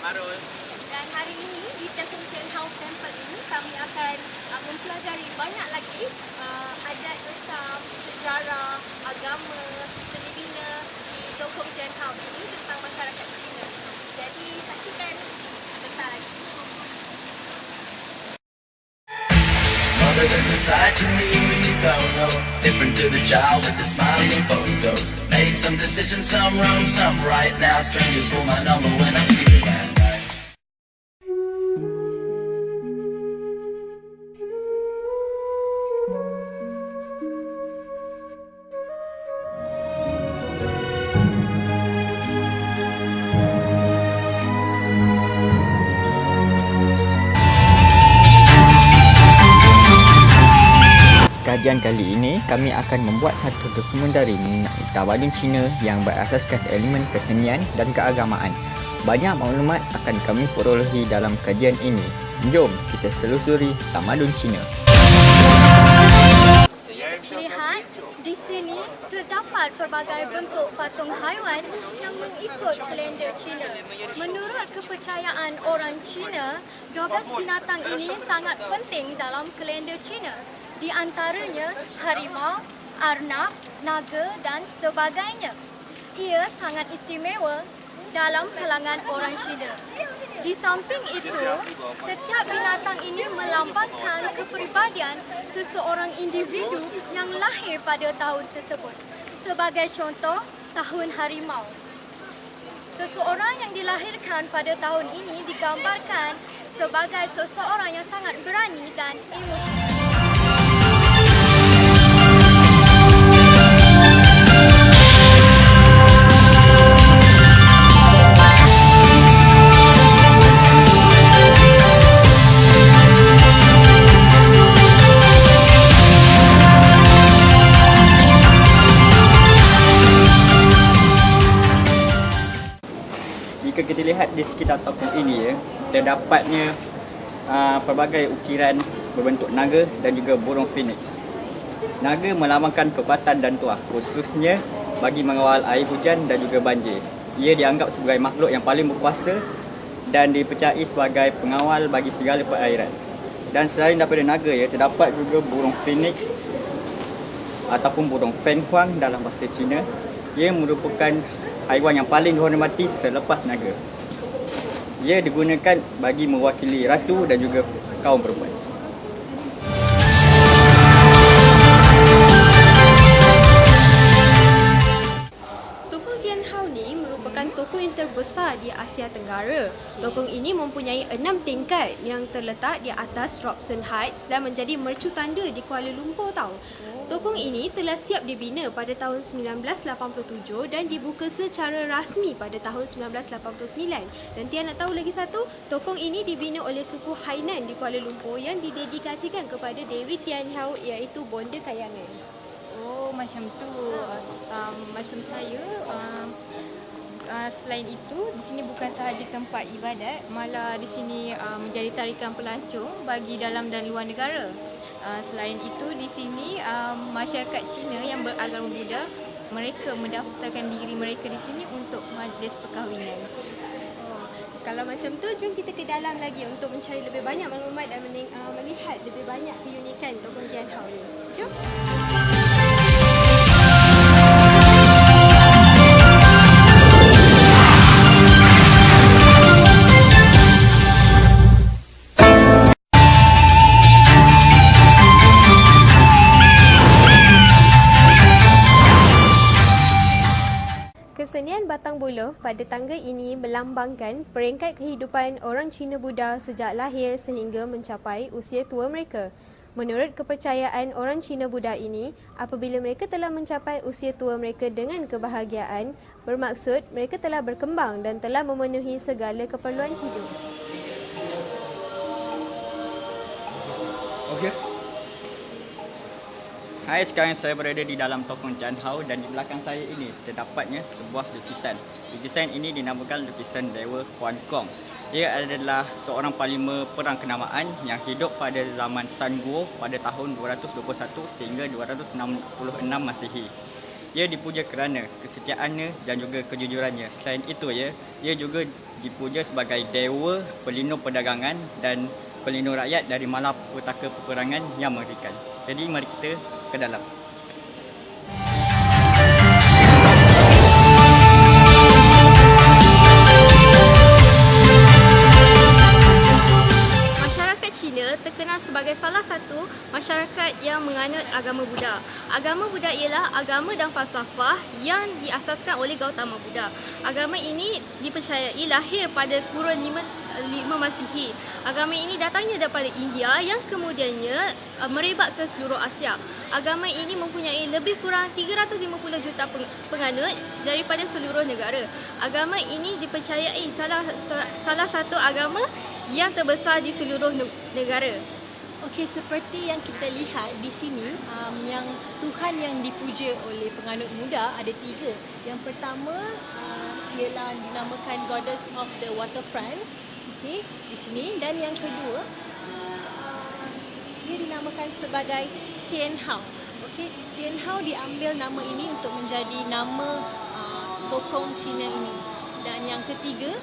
Dan hari ini di Tekong Tian Hau Temple ini kami akan mempelajari banyak lagi adat Islam, sejarah, agama, seni bina di Tekong Tian Hau ini tentang masyarakat Cina. Jadi saksikan sebentar lagi. Mother, there's a side to me you don't know. Different to the child with the smiling photos. Made some decisions, some wrong, some right. Now strangers call my number when I'm sleeping at night. Kajian kali ini, kami akan membuat satu dokumentari mengenai tamadun Cina yang berasaskan elemen kesenian dan keagamaan. Banyak maklumat akan kami perolehi dalam kajian ini. Jom kita selusuri tamadun Cina. Lihat, di sini terdapat pelbagai bentuk patung haiwan yang mengikut kalender Cina. Menurut kepercayaan orang Cina, 12 binatang ini sangat penting dalam kalender Cina. Di antaranya harimau, arnab, naga dan sebagainya. Ia sangat istimewa dalam kalangan orang Cina. Di samping itu, setiap binatang ini melambangkan kepribadian seseorang individu yang lahir pada tahun tersebut. Sebagai contoh, tahun harimau. Seseorang yang dilahirkan pada tahun ini digambarkan sebagai seseorang yang sangat berani dan emosional. Jika kita lihat di sekitar toko ini, terdapatnya pelbagai ukiran berbentuk naga dan juga burung phoenix. Naga melambangkan kekuatan dan tuah, khususnya bagi mengawal air hujan dan juga banjir. Ia dianggap sebagai makhluk yang paling berkuasa dan dipercayai sebagai pengawal bagi segala perairan. Dan selain daripada naga, terdapat juga burung phoenix ataupun burung Fen Huang dalam bahasa Cina. Ia merupakan haiwan yang paling dihormati selepas naga. Ia digunakan bagi mewakili ratu dan juga kaum perempuan. Tekong Tian Hau ni merupakan tokong yang terbesar di Asia Tenggara. Tokong ini mempunyai 6 tingkat yang terletak di atas Robson Heights dan menjadi mercu tanda di Kuala Lumpur tau. Tokong ini telah siap dibina pada tahun 1987 dan dibuka secara rasmi pada tahun 1989. Dan Tia nak tahu lagi satu, tokong ini dibina oleh suku Hainan di Kuala Lumpur yang didedikasikan kepada Dewi Tian Hau iaitu bonda kayangan. Oh, macam tu. Macam saya, selain itu, di sini bukan sahaja tempat ibadat, malah di sini menjadi tarikan pelancong bagi dalam dan luar negara. Selain itu, di sini masyarakat Cina yang beragama Buddha, mereka mendaftarkan diri mereka di sini untuk majlis perkahwinan. Kalau macam tu, jom kita ke dalam lagi untuk mencari lebih banyak maklumat dan melihat lebih banyak keunikan Tekong Tian Hau ni. Jom! Kesenian batang buluh pada tangga ini melambangkan peringkat kehidupan orang Cina Buddha sejak lahir sehingga mencapai usia tua mereka. Menurut kepercayaan orang Cina Buddha ini, apabila mereka telah mencapai usia tua mereka dengan kebahagiaan, bermaksud mereka telah berkembang dan telah memenuhi segala keperluan hidup. Okey. Hai, sekarang saya berada di dalam Tekong Tian Hau dan di belakang saya ini terdapatnya sebuah lukisan. Lukisan ini dinamakan lukisan Dewa Kuan Kong. Ia adalah seorang panglima perang kenamaan yang hidup pada zaman Sun Guo pada tahun 221 sehingga 266 Masihi. Ia dipuja kerana kesetiaannya dan juga kejujurannya. Selain itu, ia juga dipuja sebagai dewa pelindung perdagangan dan pelindung rakyat dari malapetaka peperangan yang mengerikan. Jadi mari kita ke dalam. China terkenal sebagai salah satu masyarakat yang menganut agama Buddha. Agama Buddha ialah agama dan falsafah yang diasaskan oleh Gautama Buddha. Agama ini dipercayai lahir pada kurun 5 Masihi. Agama ini datangnya daripada India yang kemudiannya merebak ke seluruh Asia. Agama ini mempunyai lebih kurang 350 juta penganut daripada seluruh negara. Agama ini dipercayai salah satu agama yang terbesar di seluruh negara. Okey, seperti yang kita lihat di sini, yang Tuhan yang dipuja oleh penganut Buddha ada 3. Yang pertama ialah dinamakan Goddess of the Waterfront, okey, di sini. Dan yang kedua, dia dinamakan sebagai Tian Hao. Okey, Tian Hao diambil nama ini untuk menjadi nama tokoh Cina ini. Dan yang ketiga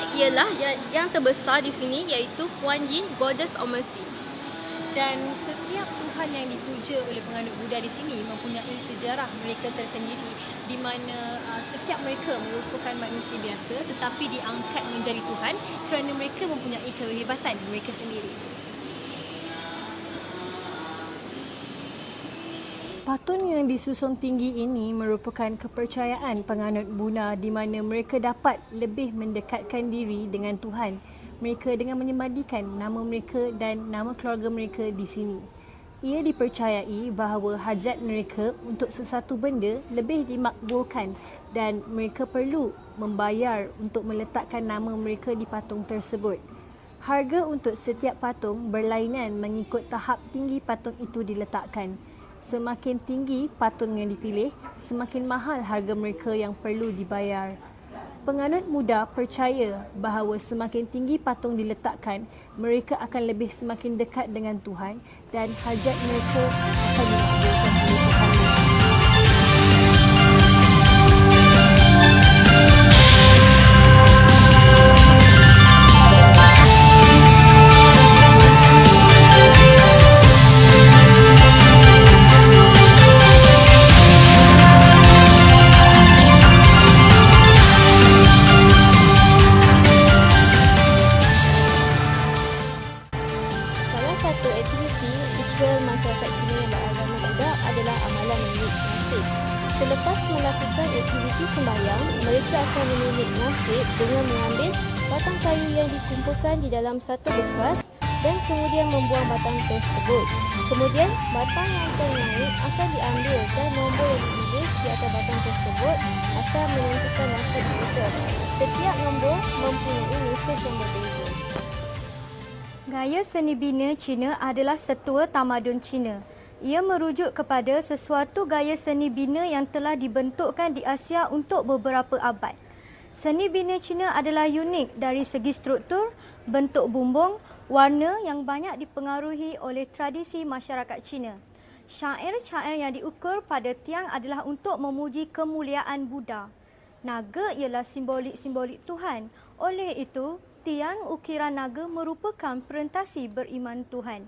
ialah yang terbesar di sini iaitu Kuan Yin, Goddess of Mercy. Dan setiap Tuhan yang dipuja oleh penganut Buddha di sini mempunyai sejarah mereka tersendiri, di mana setiap mereka merupakan manusia biasa tetapi diangkat menjadi Tuhan kerana mereka mempunyai kehebatan mereka sendiri. Patung yang disusun tinggi ini merupakan kepercayaan penganut Buddha di mana mereka dapat lebih mendekatkan diri dengan Tuhan mereka dengan menyemadikan nama mereka dan nama keluarga mereka di sini. Ia dipercayai bahawa hajat mereka untuk sesuatu benda lebih dimakbulkan dan mereka perlu membayar untuk meletakkan nama mereka di patung tersebut. Harga untuk setiap patung berlainan mengikut tahap tinggi patung itu diletakkan. Semakin tinggi patung yang dipilih, semakin mahal harga mereka yang perlu dibayar. Penganut Buddha percaya bahawa semakin tinggi patung diletakkan, mereka akan lebih semakin dekat dengan Tuhan dan hajat mereka akan dimakbulkan oleh Tuhan. Selepas melakukan aktiviti sembahyang, mereka akan menunik nasib dengan mengambil batang kayu yang dikumpulkan di dalam satu bekas dan kemudian membuang batang tersebut. Kemudian, batang yang akan naik akan diambil dan nombor yang ditulis di atas batang tersebut akan menentukan nasib mereka. Setiap nombor mempunyai mesej yang berbeza. Gaya seni bina Cina adalah setua tamadun Cina. Ia merujuk kepada sesuatu gaya seni bina yang telah dibentukkan di Asia untuk beberapa abad. Seni bina Cina adalah unik dari segi struktur, bentuk bumbung, warna yang banyak dipengaruhi oleh tradisi masyarakat Cina. Syair-syair yang diukur pada tiang adalah untuk memuji kemuliaan Buddha. Naga ialah simbolik-simbolik Tuhan. Oleh itu, tiang ukiran naga merupakan presentasi beriman Tuhan.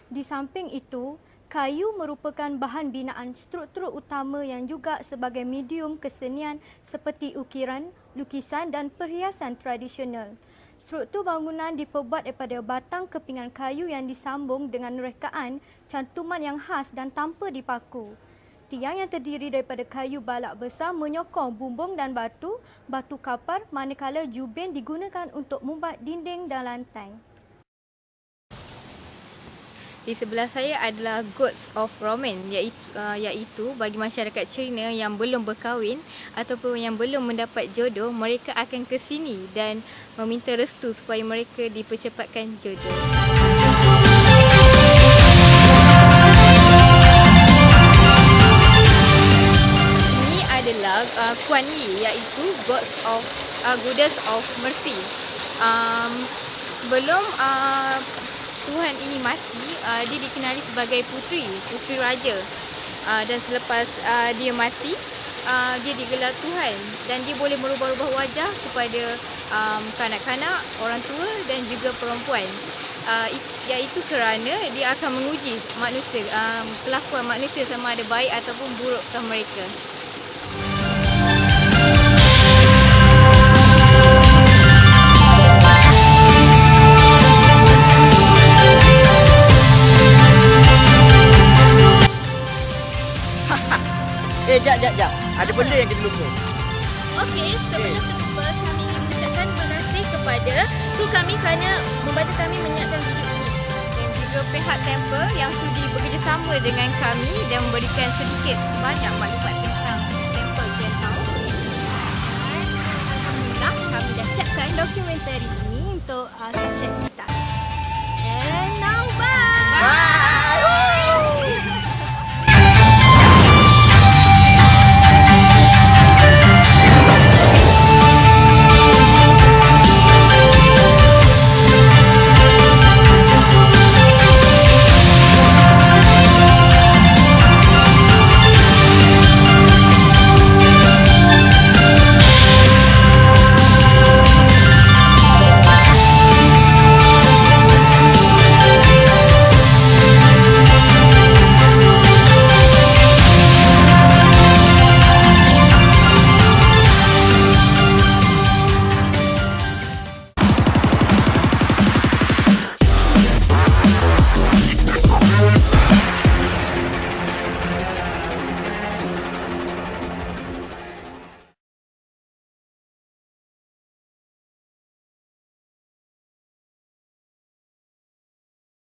Di samping itu, kayu merupakan bahan binaan struktur utama yang juga sebagai medium kesenian seperti ukiran, lukisan dan perhiasan tradisional. Struktur bangunan diperbuat daripada batang kepingan kayu yang disambung dengan rekaan, cantuman yang khas dan tanpa dipaku. Tiang yang terdiri daripada kayu balak besar menyokong bumbung dan batu kapar, manakala jubin digunakan untuk membuat dinding dan lantai. Di sebelah saya adalah Gods of Romance, iaitu bagi masyarakat Cina yang belum berkahwin ataupun yang belum mendapat jodoh, mereka akan ke sini dan meminta restu supaya mereka dipercepatkan jodoh. Ini adalah Kuan Yi, iaitu Goddess of Mercy. Sebelum Tuhan ini mati, dia dikenali sebagai putri raja. Dan selepas dia mati, dia digelar Tuhan dan dia boleh merubah-rubah wajah kepada kanak-kanak, orang tua dan juga perempuan. Iaitu kerana dia akan menguji manusia, kelakuan manusia sama ada baik ataupun burukkah mereka. Jap. Ada benda yang kita lupa. Okey, sebelum terlupa, kami ingin mengucapkan terima kasih kepada kru kami kerana membantu kami menyiapkan video ini. Dan juga pihak Temple yang sudi bekerjasama dengan kami dan memberikan sedikit sebanyak maklumat tentang Temple Grand House. Alhamdulillah, kami dah siapkan dokumentari ini untuk subjek